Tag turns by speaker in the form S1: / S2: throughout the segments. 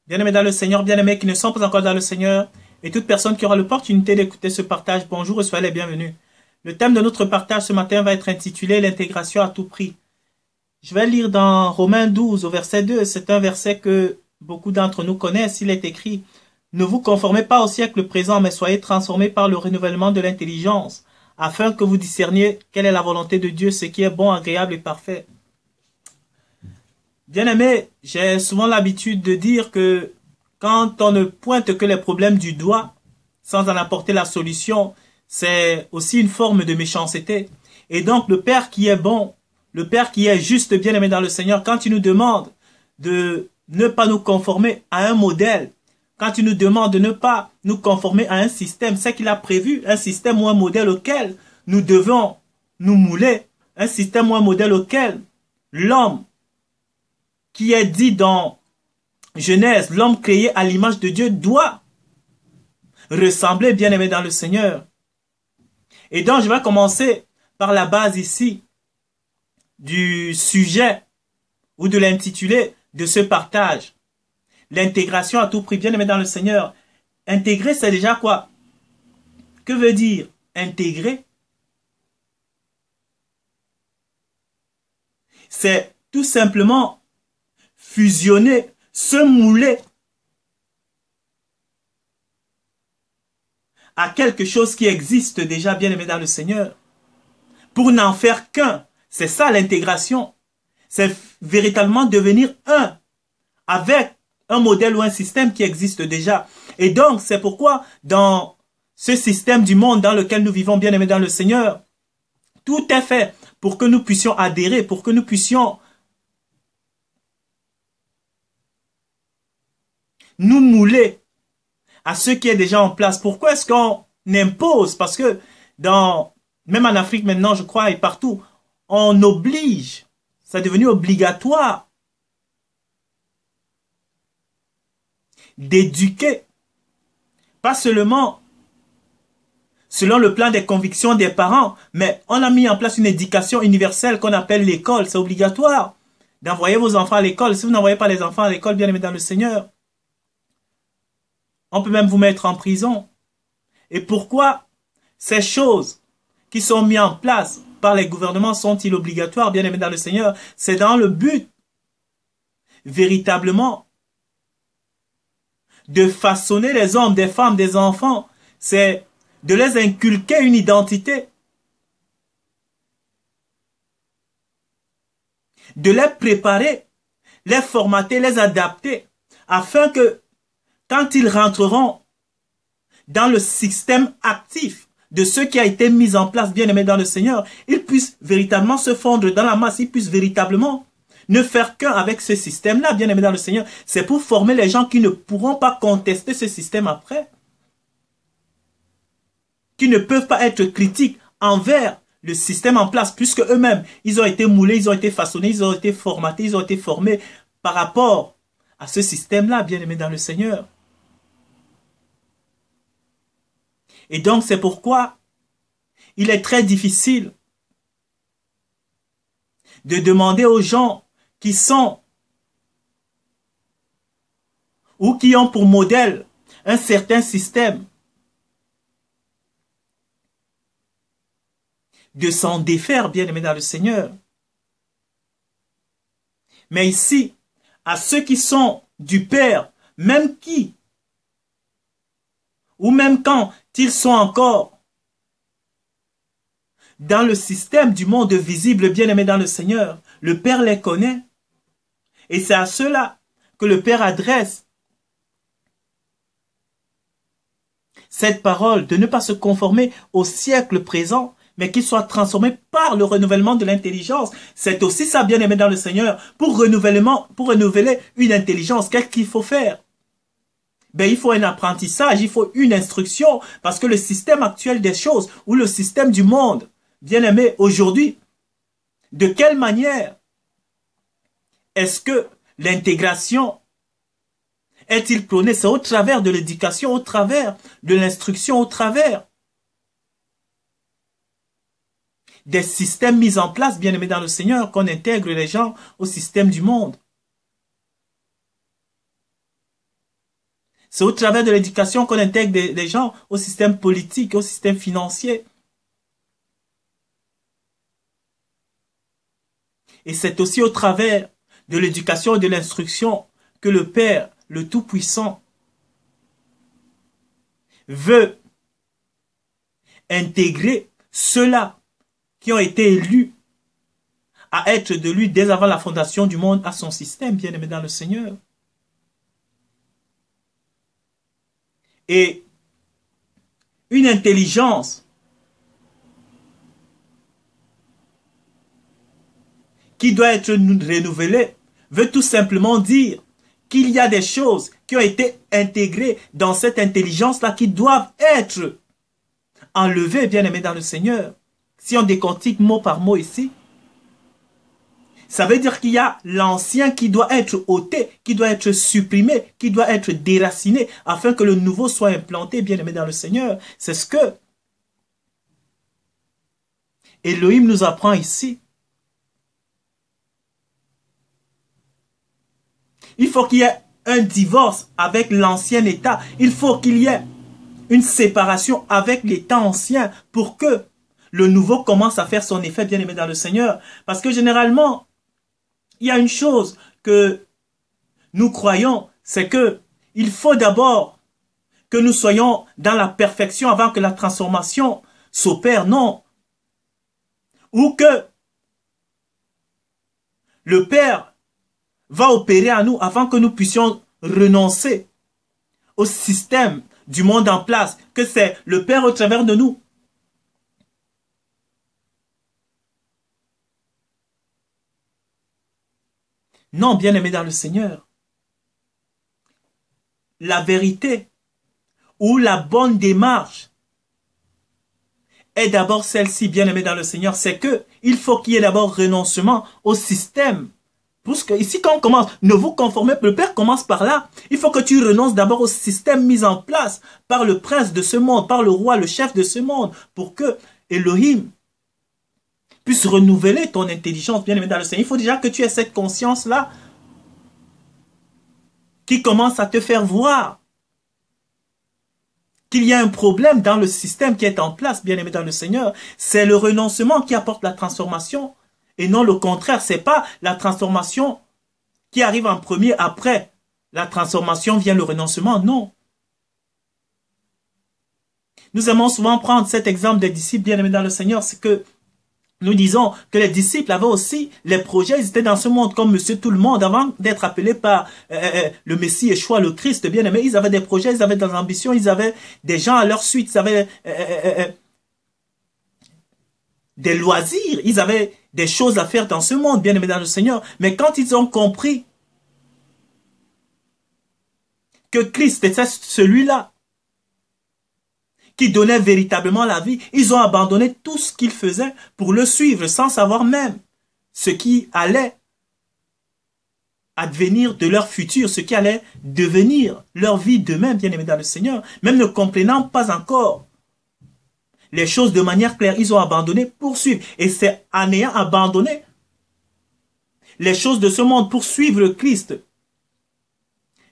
S1: Bien-aimés dans le Seigneur, bien-aimés qui ne sont pas encore dans le Seigneur, et toute personne qui aura l'opportunité d'écouter ce partage, bonjour et soyez les bienvenus. Le thème de notre partage ce matin va être intitulé l'intégration à tout prix. Je vais lire dans Romains 12 au verset 2. C'est un verset que beaucoup d'entre nous connaissent. Il est écrit « Ne vous conformez pas au siècle présent, mais soyez transformés par le renouvellement de l'intelligence, afin que vous discerniez quelle est la volonté de Dieu, ce qui est bon, agréable et parfait. » Bien-aimés, j'ai souvent l'habitude de dire que quand on ne pointe que les problèmes du doigt, sans en apporter la solution, c'est aussi une forme de méchanceté. Et donc, le Père qui est bon, le Père qui est juste, bien-aimé dans le Seigneur, quand il nous demande de ne pas nous conformer à un modèle, quand il nous demande de ne pas nous conformer à un système, c'est qu'il a prévu un système ou un modèle auquel nous devons nous mouler, un système ou un modèle auquel l'homme qui est dit dans Genèse, l'homme créé à l'image de Dieu doit ressembler, bien-aimé dans le Seigneur. Et donc, je vais commencer par la base ici du sujet ou de l'intitulé de ce partage. L'intégration à tout prix, bien-aimé dans le Seigneur. Intégrer, c'est déjà quoi? Que veut dire intégrer? C'est tout simplement fusionner, se mouler à quelque chose qui existe déjà, bien aimé dans le Seigneur, pour n'en faire qu'un. C'est ça l'intégration. C'est véritablement devenir un avec un modèle ou un système qui existe déjà. Et donc, c'est pourquoi dans ce système du monde dans lequel nous vivons, bien aimé dans le Seigneur, tout est fait pour que nous puissions adhérer, pour que nous puissions nous mouler à ce qui est déjà en place. Pourquoi est-ce qu'on impose? Parce que même en Afrique maintenant, je crois, et partout, on oblige. C'est devenu obligatoire d'éduquer, pas seulement selon le plan des convictions des parents, mais on a mis en place une éducation universelle qu'on appelle l'école. C'est obligatoire d'envoyer vos enfants à l'école. Si vous n'envoyez pas les enfants à l'école, bien aimés dans le Seigneur, on peut même vous mettre en prison. Et pourquoi ces choses qui sont mises en place par les gouvernements sont-ils obligatoires, bien aimés dans le Seigneur? C'est dans le but, véritablement, de façonner les hommes, des femmes, des enfants. C'est de les inculquer une identité. De les préparer, les formater, les adapter, afin que quand ils rentreront dans le système actif de ce qui a été mis en place, bien aimé dans le Seigneur, ils puissent véritablement se fondre dans la masse, ils puissent véritablement ne faire qu'un avec ce système-là, bien aimé dans le Seigneur. C'est pour former les gens qui ne pourront pas contester ce système après, qui ne peuvent pas être critiques envers le système en place, puisque eux-mêmes, ils ont été moulés, ils ont été façonnés, ils ont été formatés, ils ont été formés par rapport à ce système-là, bien aimé dans le Seigneur. Et donc, c'est pourquoi il est très difficile de demander aux gens qui sont ou qui ont pour modèle un certain système de s'en défaire, bien aimé dans le Seigneur. Mais ici, à ceux qui sont du Père, même qui, ou même quand ils sont encore dans le système du monde visible, bien aimé dans le Seigneur, le Père les connaît. Et c'est à ceux-là que le Père adresse cette parole de ne pas se conformer au siècle présent, mais qu'ils soient transformés par le renouvellement de l'intelligence. C'est aussi ça, bien aimé dans le Seigneur. Pour renouveler une intelligence, qu'est-ce qu'il faut faire? Ben, il faut un apprentissage, il faut une instruction, parce que le système actuel des choses, ou le système du monde, bien aimé, aujourd'hui, de quelle manière est-ce que l'intégration est-il prôné? C'est au travers de l'éducation, au travers de l'instruction, au travers des systèmes mis en place, bien aimé dans le Seigneur, qu'on intègre les gens au système du monde. C'est au travers de l'éducation qu'on intègre des gens au système politique, au système financier. Et c'est aussi au travers de l'éducation et de l'instruction que le Père, le Tout-Puissant, veut intégrer ceux-là qui ont été élus à être de lui dès avant la fondation du monde à son système, bien-aimé dans le Seigneur. Et une intelligence qui doit être renouvelée veut tout simplement dire qu'il y a des choses qui ont été intégrées dans cette intelligence-là qui doivent être enlevées, bien-aimé dans le Seigneur. Si on décortique mot par mot ici, ça veut dire qu'il y a l'ancien qui doit être ôté, qui doit être supprimé, qui doit être déraciné, afin que le nouveau soit implanté, bien-aimé dans le Seigneur. C'est ce que Elohim nous apprend ici. Il faut qu'il y ait un divorce avec l'ancien état. Il faut qu'il y ait une séparation avec l'état ancien pour que le nouveau commence à faire son effet, bien-aimé dans le Seigneur. Parce que généralement, il y a une chose que nous croyons, c'est que il faut d'abord que nous soyons dans la perfection avant que la transformation s'opère. Non. Ou que le Père va opérer à nous avant que nous puissions renoncer au système du monde en place, que c'est le Père au travers de nous. Non, bien-aimé dans le Seigneur, la vérité ou la bonne démarche est d'abord celle-ci, bien-aimé dans le Seigneur, c'est que il faut qu'il y ait d'abord renoncement au système. Parce que ici, quand on commence, ne vous conformez pas, le Père commence par là. Il faut que tu renonces d'abord au système mis en place par le prince de ce monde, par le roi, le chef de ce monde, pour que Elohim puisse renouveler ton intelligence, bien-aimé dans le Seigneur. Il faut déjà que tu aies cette conscience-là qui commence à te faire voir qu'il y a un problème dans le système qui est en place, bien-aimé dans le Seigneur. C'est le renoncement qui apporte la transformation. Et non le contraire, c'est pas la transformation qui arrive en premier, après la transformation vient le renoncement, non. Nous aimons souvent prendre cet exemple des disciples bien-aimés dans le Seigneur, c'est que nous disons que les disciples avaient aussi les projets, ils étaient dans ce monde comme monsieur tout le monde, avant d'être appelés par le Messie Yeshua, le Christ bien-aimé, ils avaient des projets, ils avaient des ambitions, ils avaient des gens à leur suite, ils avaient des loisirs, ils avaient des choses à faire dans ce monde, bien-aimés dans le Seigneur. Mais quand ils ont compris que Christ était celui-là qui donnait véritablement la vie, ils ont abandonné tout ce qu'ils faisaient pour le suivre sans savoir même ce qui allait advenir de leur futur, ce qui allait devenir leur vie demain, bien-aimés dans le Seigneur, même ne comprenant pas encore les choses de manière claire, ils ont abandonné pour suivre. Et c'est en ayant abandonné les choses de ce monde pour suivre le Christ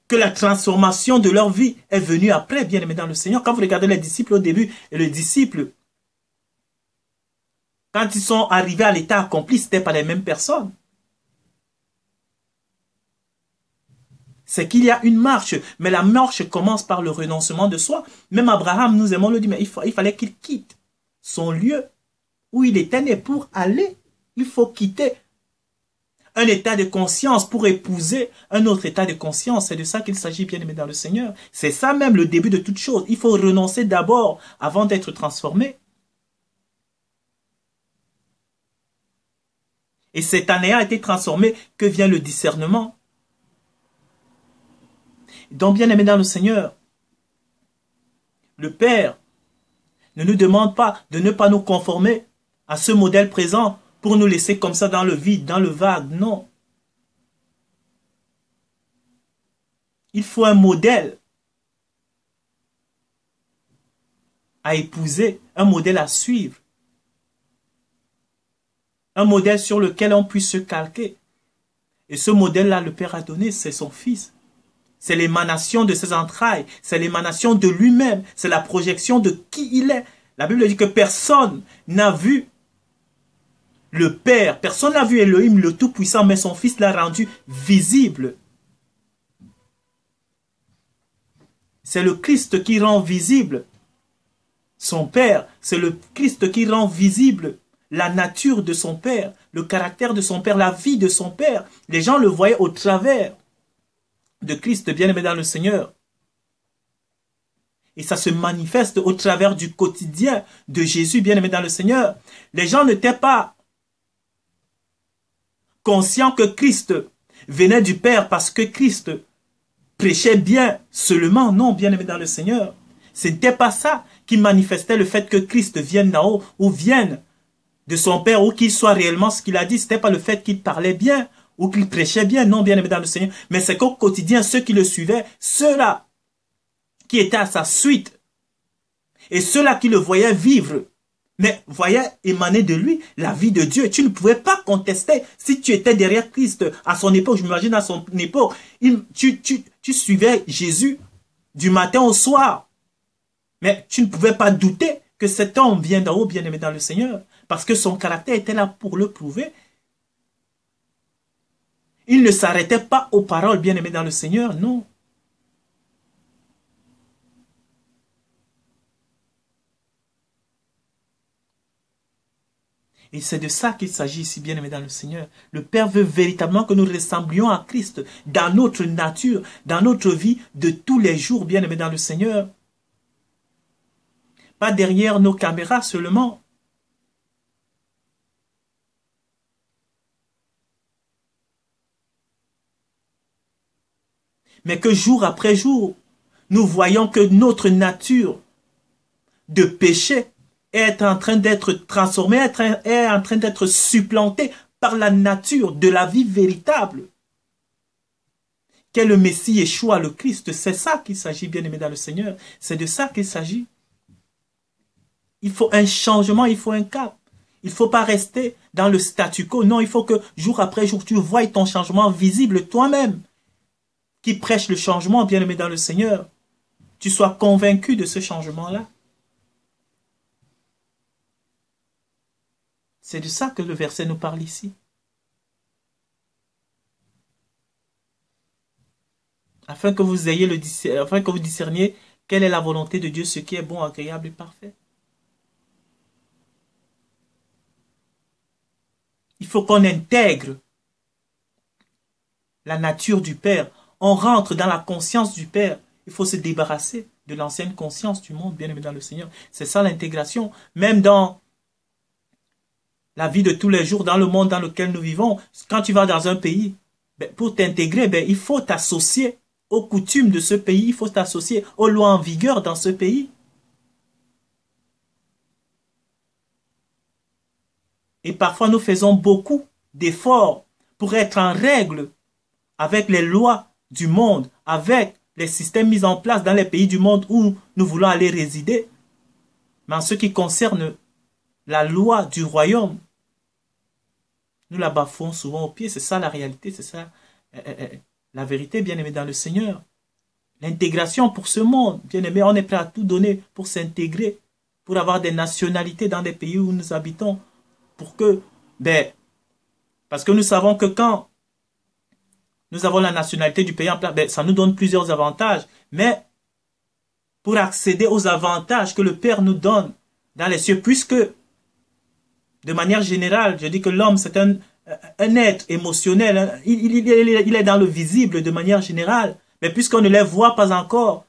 S1: que la transformation de leur vie est venue après, bien aimé dans le Seigneur. Quand vous regardez les disciples au début, et les disciples, quand ils sont arrivés à l'état accompli, ce n'étaient pas les mêmes personnes. C'est qu'il y a une marche, mais la marche commence par le renoncement de soi. Même Abraham, nous aimons le dire, mais il fallait qu'il quitte son lieu où il était né pour aller. Il faut quitter un état de conscience pour épouser un autre état de conscience. C'est de ça qu'il s'agit, bien aimé dans le Seigneur. C'est ça même le début de toute chose. Il faut renoncer d'abord avant d'être transformé. Et c'est en ayant été transformé que vient le discernement. Donc, bien aimé dans le Seigneur, le Père ne nous demande pas de ne pas nous conformer à ce modèle présent pour nous laisser comme ça dans le vide, dans le vague. Non. Il faut un modèle à épouser, un modèle à suivre. Un modèle sur lequel on puisse se calquer. Et ce modèle-là, le Père a donné, c'est son Fils. C'est l'émanation de ses entrailles, c'est l'émanation de lui-même, c'est la projection de qui il est. La Bible dit que personne n'a vu le Père, personne n'a vu Elohim le Tout-Puissant, mais son Fils l'a rendu visible. C'est le Christ qui rend visible son Père, c'est le Christ qui rend visible la nature de son Père, le caractère de son Père, la vie de son Père. Les gens le voyaient au travers de Christ, bien-aimé dans le Seigneur. Et ça se manifeste au travers du quotidien de Jésus, bien-aimé dans le Seigneur. Les gens n'étaient pas conscients que Christ venait du Père parce que Christ prêchait bien seulement. Non, bien-aimé dans le Seigneur. Ce n'était pas ça qui manifestait le fait que Christ vienne d'en haut ou vienne de son Père ou qu'il soit réellement ce qu'il a dit. Ce n'était pas le fait qu'il parlait bien ou qu'il prêchait bien. Non, bien-aimé dans le Seigneur. Mais c'est qu'au quotidien, ceux qui le suivaient, ceux-là qui étaient à sa suite et ceux-là qui le voyaient vivre, mais voyaient émaner de lui la vie de Dieu. Tu ne pouvais pas contester si tu étais derrière Christ à son époque. Je m'imagine à son époque, tu suivais Jésus du matin au soir. Mais tu ne pouvais pas douter que cet homme vient d'en haut, bien-aimé dans le Seigneur, parce que son caractère était là pour le prouver. Il ne s'arrêtait pas aux paroles, bien-aimé dans le Seigneur, non. Et c'est de ça qu'il s'agit ici, bien-aimé dans le Seigneur. Le Père veut véritablement que nous ressemblions à Christ dans notre nature, dans notre vie de tous les jours, bien-aimé dans le Seigneur. Pas derrière nos caméras seulement. Mais que jour après jour, nous voyons que notre nature de péché est en train d'être transformée, est en train d'être supplantée par la nature de la vie véritable. Qu'est le Messie Yeshua, le Christ. C'est ça qu'il s'agit, bien-aimé dans le Seigneur. C'est de ça qu'il s'agit. Il faut un changement, il faut un cap. Il ne faut pas rester dans le statu quo. Non, il faut que jour après jour, tu voies ton changement visible toi-même. Qui prêche le changement, bien-aimé dans le Seigneur. Tu sois convaincu de ce changement-là. C'est de ça que le verset nous parle ici. Afin que vous ayez afin que vous discerniez quelle est la volonté de Dieu, ce qui est bon, agréable et parfait. Il faut qu'on intègre la nature du Père. On rentre dans la conscience du Père. Il faut se débarrasser de l'ancienne conscience du monde, bien aimé dans le Seigneur. C'est ça l'intégration. Même dans la vie de tous les jours, dans le monde dans lequel nous vivons, quand tu vas dans un pays, pour t'intégrer, il faut t'associer aux coutumes de ce pays, il faut t'associer aux lois en vigueur dans ce pays. Et parfois, nous faisons beaucoup d'efforts pour être en règle avec les lois du monde, avec les systèmes mis en place dans les pays du monde où nous voulons aller résider. Mais en ce qui concerne la loi du royaume, nous la bafouons souvent au pied. C'est ça la réalité, c'est ça la vérité, bien-aimé dans le Seigneur. L'intégration pour ce monde, bien-aimé, on est prêt à tout donner pour s'intégrer, pour avoir des nationalités dans les pays où nous habitons, pour que, parce que nous savons que quand nous avons la nationalité du pays en place, ça nous donne plusieurs avantages, mais pour accéder aux avantages que le Père nous donne dans les cieux, puisque, de manière générale, je dis que l'homme, c'est un être émotionnel, il est dans le visible de manière générale, mais puisqu'on ne les voit pas encore,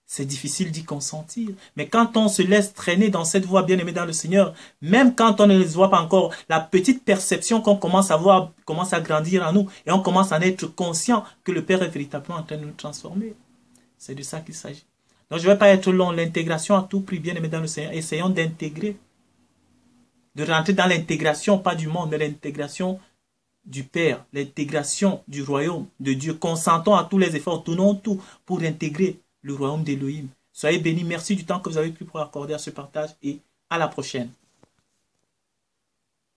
S1: c'est difficile d'y consentir. Mais quand on se laisse traîner dans cette voie bien-aimée dans le Seigneur, même quand on ne les voit pas encore, la petite perception qu'on commence à voir commence à grandir en nous et on commence à en être conscient que le Père est véritablement en train de nous transformer. C'est de ça qu'il s'agit. Donc je ne vais pas être long. L'intégration à tout prix, bien-aimé dans le Seigneur. Essayons d'intégrer, de rentrer dans l'intégration, pas du monde, mais l'intégration du Père, l'intégration du royaume de Dieu. Consentons à tous les efforts, tournons tout pour intégrer le royaume d'Élohim. Soyez bénis, merci du temps que vous avez pris pour accorder à ce partage et à la prochaine.